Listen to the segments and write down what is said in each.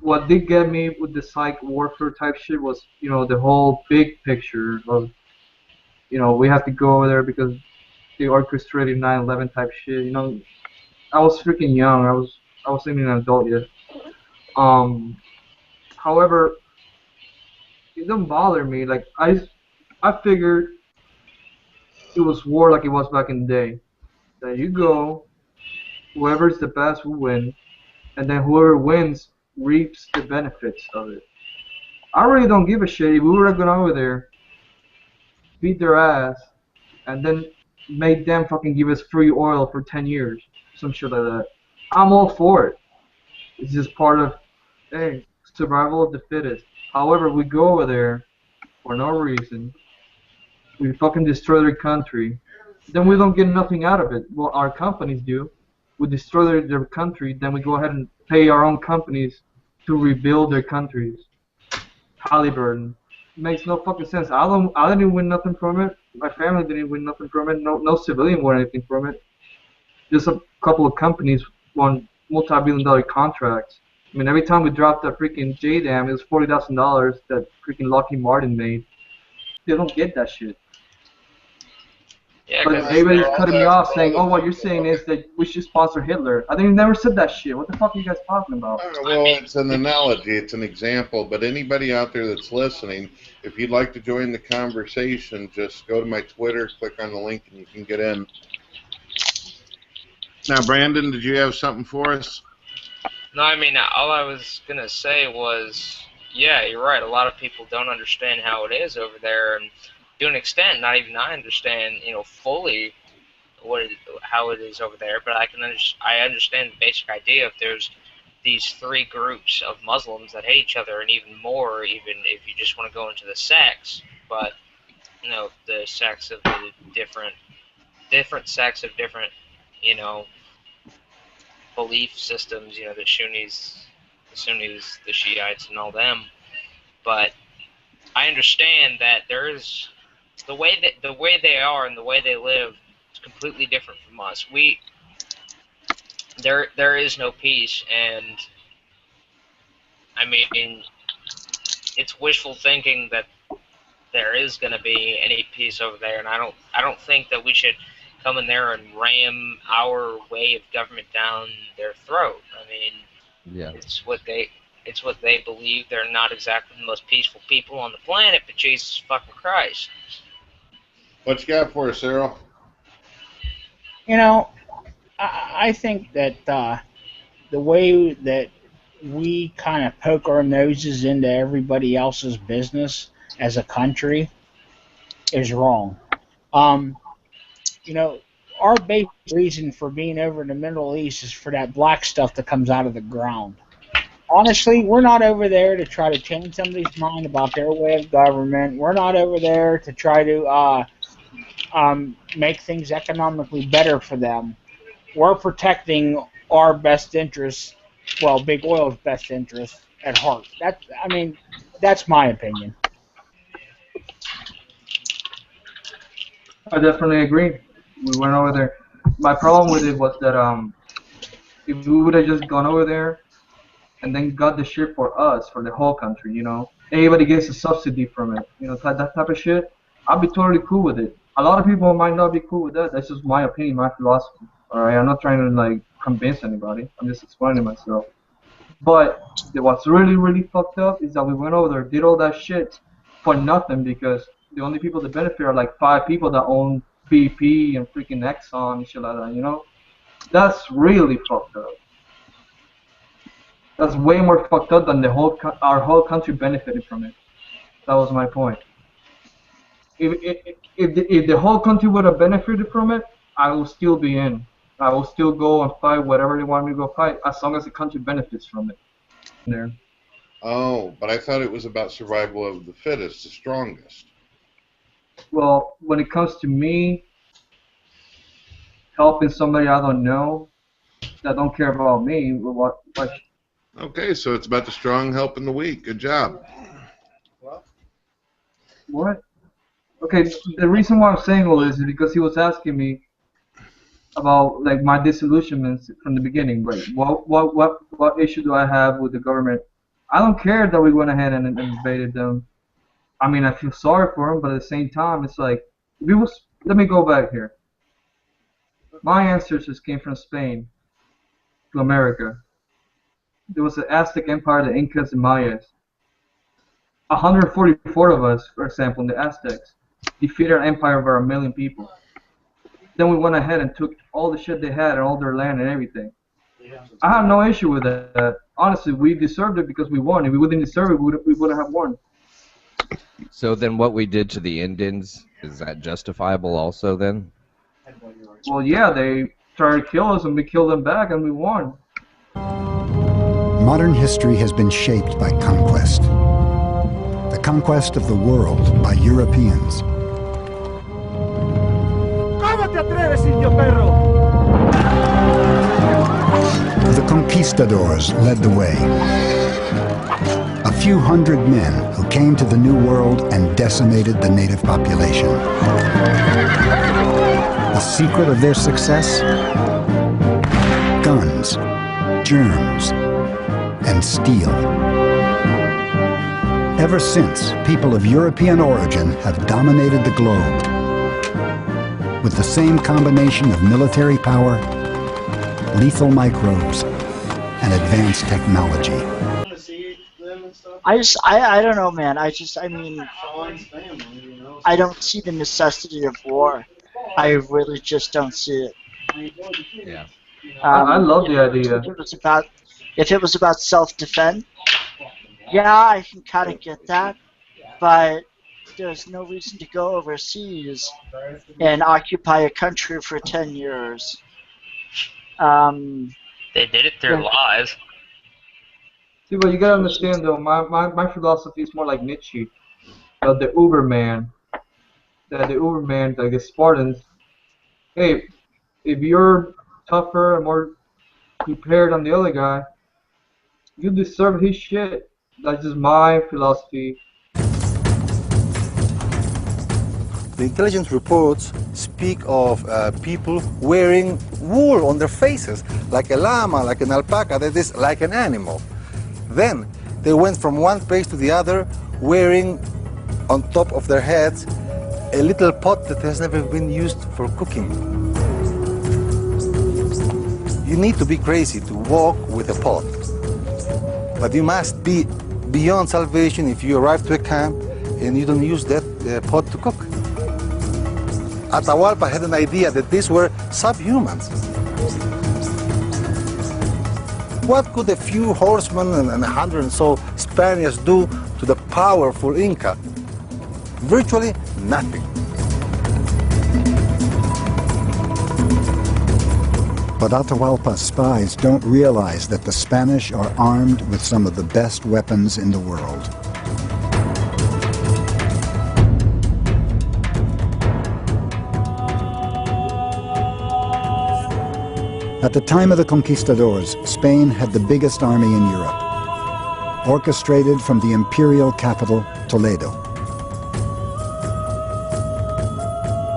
what did get me with the psych warfare type shit was, the whole big picture of, we have to go over there because they orchestrated 9/11 type shit. I was freaking young. I wasn't even an adult yet. Um, However, it don't bother me. Like I figured it was war like it was back in the day. That you go, whoever's the best will win, and then whoever wins reaps the benefits of it. I really don't give a shit if we were going over there, beat their ass, and then make them fucking give us free oil for 10 years, some shit like that. I'm all for it. It's just part of, hey, survival of the fittest. However, we go over there for no reason. We fucking destroy their country. Then we don't get nothing out of it. Well, our companies do. We destroy their country, then we go ahead and pay our own companies to rebuild their countries. Halliburton. Makes no fucking sense. I didn't win nothing from it. My family didn't win nothing from it. No civilian won anything from it. Just a couple of companies won multi-billion-dollar contracts. I mean, every time we dropped that freaking JDAM, it was $40,000 that freaking Lockheed Martin made. They don't get that shit. Yeah, But because everybody's cutting me off saying, oh, what you're saying is that we should sponsor Hitler. I think never said that shit. What the fuck are you guys talking about? Well, it's an analogy. It's an example. But anybody out there that's listening, if you'd like to join the conversation, just go to my Twitter, click on the link, and you can get in. Now, Brandon, did you have something for us? No, I mean, all I was going to say was, yeah, you're right. A lot of people don't understand how it is over there, and to an extent, not even I understand, fully how it is over there, but I understand the basic idea. If there's these three groups of Muslims that hate each other, and even more, even if you just want to go into the sects, but, the sects of the different sects of different, belief systems, the Sunnis, the Shiites, and all them. But I understand that there is the way they are and the way they live is completely different from us. There is no peace, and I mean, it's wishful thinking that there is going to be any peace over there, and I don't think that we should come in there and ram our way of government down their throat. I mean, Yeah. it's what they believe. They're not exactly the most peaceful people on the planet, but Jesus fucking Christ. What you got for us, Cyril? I think that the way that we kind of poke our noses into everybody else's business as a country is wrong. Our basic reason for being over in the Middle East is for that black stuff that comes out of the ground. Honestly, we're not over there to try to change somebody's mind about their way of government. We're not over there to try to make things economically better for them. We're protecting our best interests, well, Big Oil's best interests at heart. That's my opinion. I definitely agree. We went over there. My problem with it was that if we would have just gone over there and then got the shit for us, for the whole country, everybody gets a subsidy from it, that type of shit, I'd be totally cool with it. A lot of people might not be cool with that. That's just my opinion, my philosophy. All right, I'm not trying to convince anybody. I'm just explaining myself. But what's really, really fucked up is that we went over there, did all that shit for nothing because the only people that benefit are like 5 people that own BP and freaking Exxon and shit like that, That's really fucked up. That's way more fucked up than our whole country benefited from it. That was my point. If the whole country would have benefited from it, I will still be in. I will still go and fight whatever they want me to go fight, as long as the country benefits from it. There. Oh, but I thought it was about survival of the fittest, the strongest. Well, when it comes to me helping somebody I don't know that don't care about me, what? Okay, so it's about the strong helping the weak. Good job. What? Okay, the reason why I'm saying all this is because he was asking me about my disillusionments from the beginning. Like, what issue do I have with the government I don't care that we went ahead and invaded them. I mean, I feel sorry for them, but at the same time, it's like, if it was, let me go back here. My ancestors came from Spain to America. There was the Aztec Empire, the Incas, and Mayas. 144 of us, for example, in the Aztecs, defeated an empire of over 1 million people. Then we went ahead and took all the shit they had and all their land and everything. I have no issue with that. Honestly, we deserved it because we won. If we wouldn't deserve it, we wouldn't have won. So then what we did to the Indians, is that justifiable also then? Well, yeah, they tried to kill us and we killed them back and we won. Modern history has been shaped by conquest. The conquest of the world by Europeans. The conquistadors led the way. A few hundred men who came to the New World and decimated the native population. The secret of their success? Guns, germs, and steel. Ever since, people of European origin have dominated the globe with the same combination of military power, lethal microbes, and advanced technology. I don't know, man. I mean, I don't see the necessity of war. I really just don't see it. Yeah. I love the idea. If it was about self-defense, yeah, I can kind of get that, but there's no reason to go overseas and occupy a country for 10 years. They did it through lies. See, but you gotta understand though, my philosophy is more like Nietzsche, the Uberman. The Uberman, like the Spartans. Hey, if you're tougher and more prepared than the other guy, you deserve his shit. That's just my philosophy. The intelligence reports speak of people wearing wool on their faces, like a llama, like an alpaca, that is like an animal. Then they went from one place to the other wearing on top of their heads a little pot that has never been used for cooking. You need to be crazy to walk with a pot. But you must be beyond salvation if you arrive to a camp and you don't use that pot to cook. Atahualpa had an idea that these were subhumans. What could a few horsemen and 100 and so Spaniards do to the powerful Inca? Virtually nothing. But Atahualpa's spies don't realize that the Spanish are armed with some of the best weapons in the world. At the time of the conquistadors, Spain had the biggest army in Europe, orchestrated from the imperial capital, Toledo.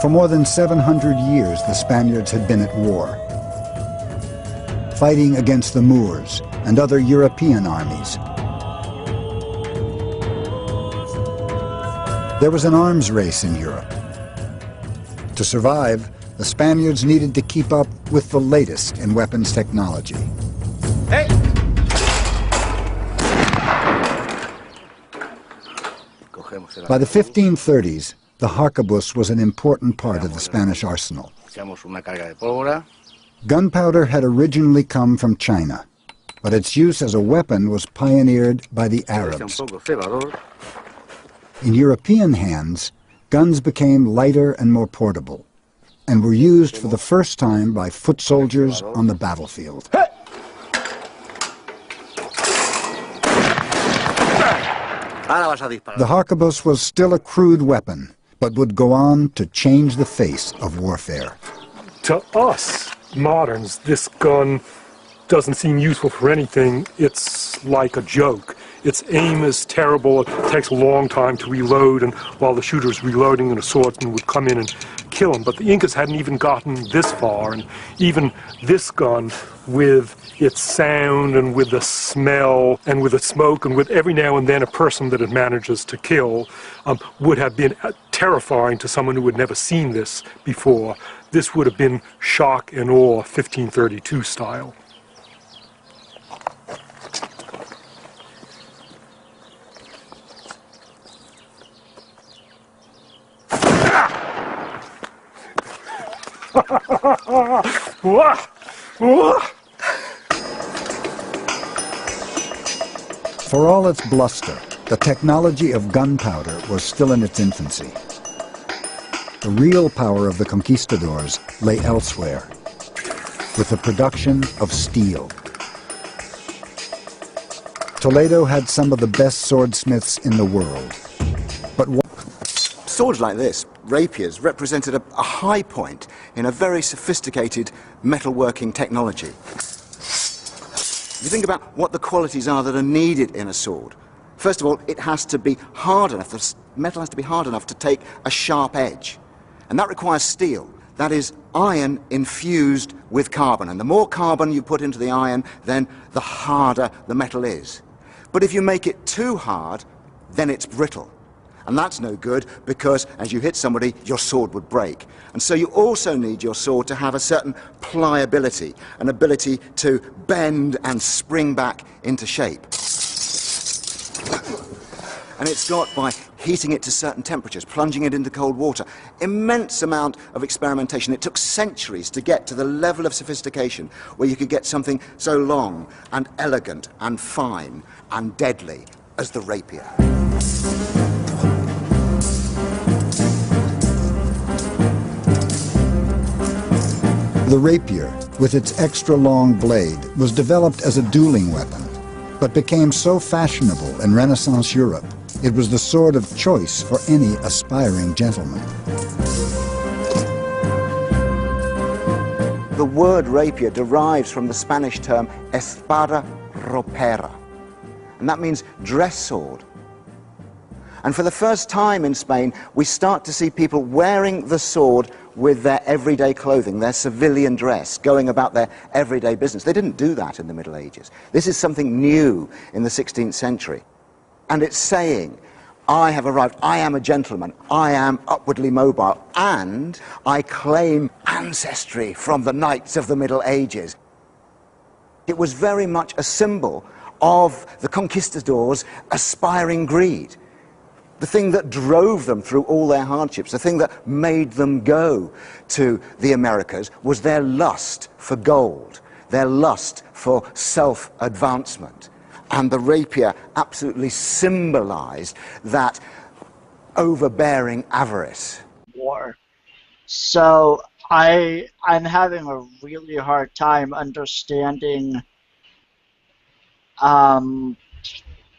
For more than 700 years, the Spaniards had been at war, fighting against the Moors and other European armies. There was an arms race in Europe. To survive, the Spaniards needed to keep up with the latest in weapons technology. Hey! By the 1530s, the harquebus was an important part of the Spanish arsenal. Gunpowder had originally come from China, but its use as a weapon was pioneered by the Arabs. In European hands, guns became lighter and more portable, and were used for the first time by foot soldiers on the battlefield. The harquebus was still a crude weapon, but would go on to change the face of warfare. To us, moderns, this gun doesn't seem useful for anything. It's like a joke. Its aim is terrible. It takes a long time to reload, and while the shooter's reloading, an assaultant would come in and kill him. But the Incas hadn't even gotten this far, and even this gun with its sound and with the smell and with the smoke and with every now and then a person that it manages to kill, would have been terrifying to someone who had never seen this before. This would have been shock and awe, 1532 style. For all its bluster, the technology of gunpowder was still in its infancy. The real power of the conquistadors lay elsewhere, with the production of steel. Toledo had some of the best swordsmiths in the world. But swords like this, rapiers, represented a high point in a very sophisticated metalworking technology. You think about what the qualities are that are needed in a sword. First of all, it has to be hard enough, the metal has to be hard enough to take a sharp edge. And that requires steel. That is iron infused with carbon. And the more carbon you put into the iron, then the harder the metal is. But if you make it too hard, then it's brittle. And that's no good, because as you hit somebody, your sword would break. And so you also need your sword to have a certain pliability, an ability to bend and spring back into shape. And it's got, by heating it to certain temperatures, plunging it into cold water, immense amount of experimentation. It took centuries to get to the level of sophistication where you could get something so long and elegant and fine and deadly as the rapier. the rapier, with its extra-long blade, was developed as a dueling weapon, but became so fashionable in Renaissance Europe, it was the sword of choice for any aspiring gentleman. The word rapier derives from the Spanish term espada ropera, and that means dress sword. And for the first time in Spain, we start to see people wearing the sword with their everyday clothing, their civilian dress, going about their everyday business. They didn't do that in the Middle Ages. This is something new in the 16th century. And it's saying, I have arrived, I am a gentleman, I am upwardly mobile, and I claim ancestry from the knights of the Middle Ages. It was very much a symbol of the conquistadors' aspiring greed. The thing that drove them through all their hardships, the thing that made them go to the Americas, was their lust for gold, their lust for self-advancement. And the rapier absolutely symbolized that overbearing avarice. War. So I'm having a really hard time understanding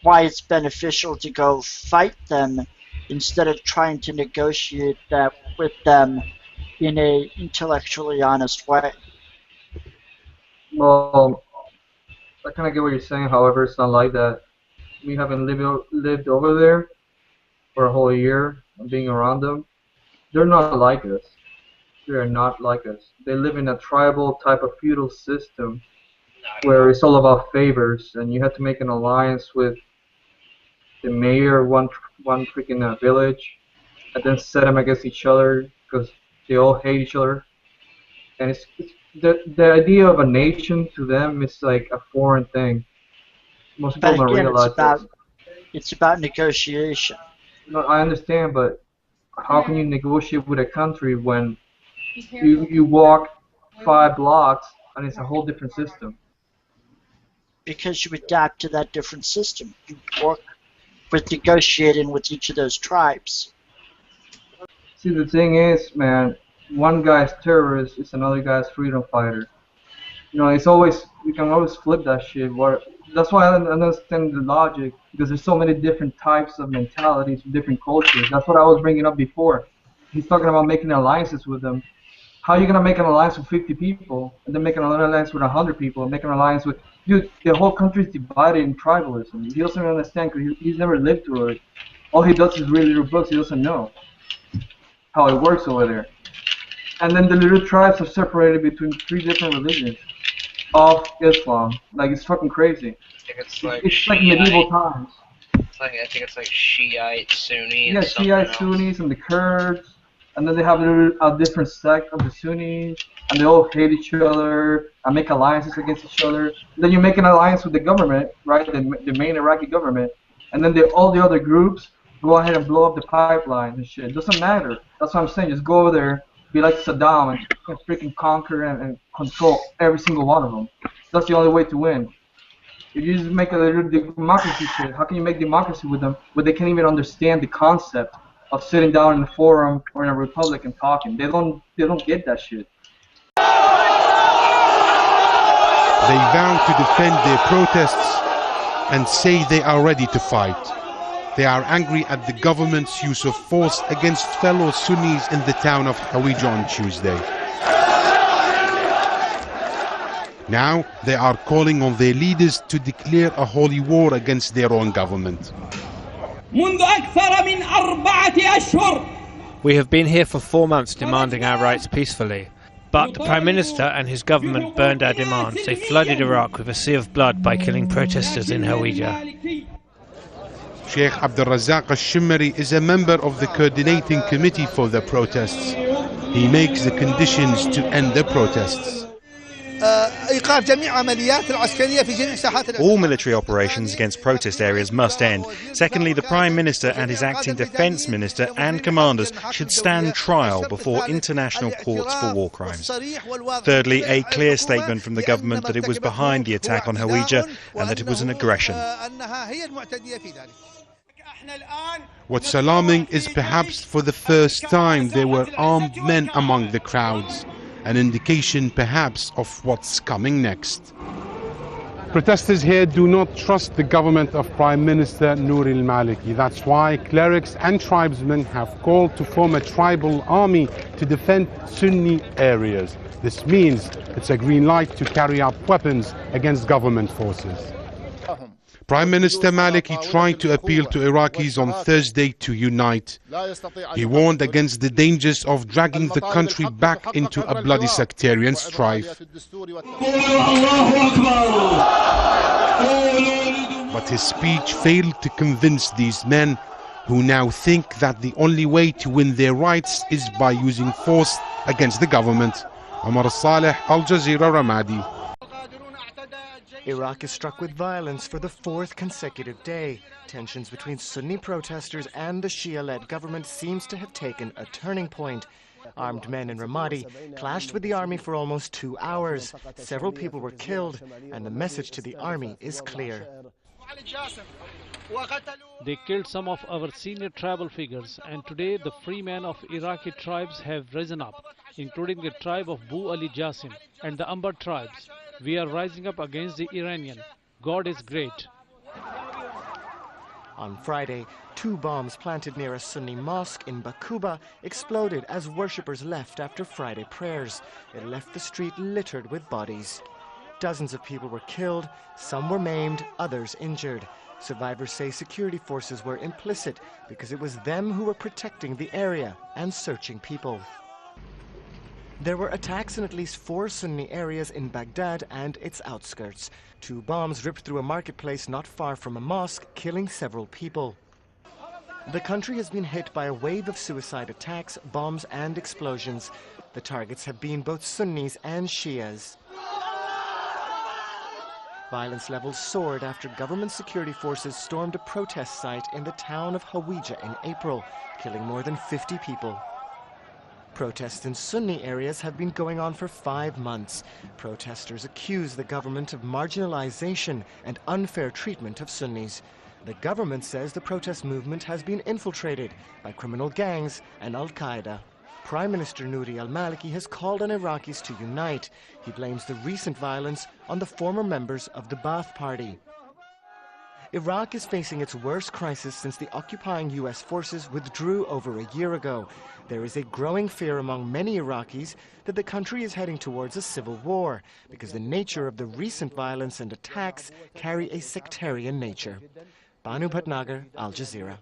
why it's beneficial to go fight them instead of trying to negotiate that with them in a intellectually honest way. Well, I kind of get what you're saying. However, it's not like that. We haven't lived over there for a whole year and being around them. They're not like us. They are not like us. They live in a tribal type of feudal system where it's all about favors, and you have to make an alliance with the mayor of one freaking village, and then set them against each other because they all hate each other. And it's the idea of a nation to them is like a foreign thing. Most people don't realize this. It's about negotiation. No, I understand, but how can you negotiate with a country when you walk 5 blocks and it's a whole different system? Because you adapt to that different system. You work with negotiating with each of those tribes. See, the thing is, man, one guy's terrorist is another guy's freedom fighter. You know, it's always, you can always flip that shit. That's why I understand the logic, because there's so many different types of mentalities, different cultures. That's what I was bringing up before. He's talking about making alliances with them. How are you going to make an alliance with 50 people, and then make another alliance with 100 people, and make an alliance with... Dude, the whole country is divided in tribalism. He doesn't understand because he's never lived through it. All he does is read little books. He doesn't know how it works over there. And then the little tribes are separated between 3 different religions. of Islam. Like, it's fucking crazy. I think it's like It's like Shiite. medieval times. I think it's like Shiite, Sunni, Yeah, and something Shiite else. Sunnis and the Kurds, and then they have a different sect of the Sunnis, and they all hate each other and make alliances against each other. And then you make an alliance with the government, right, the main Iraqi government, and then all the other groups go ahead and blow up the pipelines and shit. It doesn't matter. That's what I'm saying. Just go over there, be like Saddam, and freaking conquer and control every single one of them. That's the only way to win. If you just make a little democracy shit, how can you make democracy with them when they can't even understand the concept of sitting down in a forum or in a republic and talking? They don't get that shit. They vow to defend their protests and say they are ready to fight. They are angry at the government's use of force against fellow Sunnis in the town of Hawija on Tuesday. Now they are calling on their leaders to declare a holy war against their own government. We have been here for 4 months demanding our rights peacefully. But the Prime Minister and his government burned our demands. They flooded Iraq with a sea of blood by killing protesters in Hawija. Sheikh Abdulrazak al-Shimmari is a member of the coordinating committee for the protests. He makes the conditions to end the protests. All military operations against protest areas must end. Secondly, the Prime Minister and his acting Defence Minister and commanders should stand trial before international courts for war crimes. Thirdly, a clear statement from the government that it was behind the attack on Hawija and that it was an aggression. What's alarming is perhaps for the first time there were armed men among the crowds. An indication perhaps of what's coming next. Protesters here do not trust the government of Prime Minister Nouri al-Maliki. That's why clerics and tribesmen have called to form a tribal army to defend Sunni areas. This means it's a green light to carry out weapons against government forces. Prime Minister Maliki tried to appeal to Iraqis on Thursday to unite. He warned against the dangers of dragging the country back into a bloody sectarian strife. But his speech failed to convince these men who now think that the only way to win their rights is by using force against the government. Omar Saleh, Al Jazeera, Ramadi. Iraq is struck with violence for the 4th consecutive day. Tensions between Sunni protesters and the Shia-led government seems to have taken a turning point. Armed men in Ramadi clashed with the army for almost 2 hours. Several people were killed, and the message to the army is clear. They killed some of our senior tribal figures, and today the free men of Iraqi tribes have risen up, including the tribe of Bu Ali Jasim and the Ambar tribes. We are rising up against the Iranian. God is great. On Friday, 2 bombs planted near a Sunni mosque in Bakuba exploded as worshippers left after Friday prayers. It left the street littered with bodies. Dozens of people were killed, some were maimed, others injured. Survivors say security forces were implicit because it was them who were protecting the area and searching people. There were attacks in at least 4 Sunni areas in Baghdad and its outskirts. 2 bombs ripped through a marketplace not far from a mosque, killing several people. The country has been hit by a wave of suicide attacks, bombs and explosions. The targets have been both Sunnis and Shias. Violence levels soared after government security forces stormed a protest site in the town of Hawija in April, killing more than 50 people. Protests in Sunni areas have been going on for 5 months. Protesters accuse the government of marginalization and unfair treatment of Sunnis. The government says the protest movement has been infiltrated by criminal gangs and Al-Qaeda. Prime Minister Nouri al-Maliki has called on Iraqis to unite. He blames the recent violence on the former members of the Ba'ath Party. Iraq is facing its worst crisis since the occupying U.S. forces withdrew over a year ago. There is a growing fear among many Iraqis that the country is heading towards a civil war because the nature of the recent violence and attacks carry a sectarian nature. Banu Bhatnagar, Al Jazeera.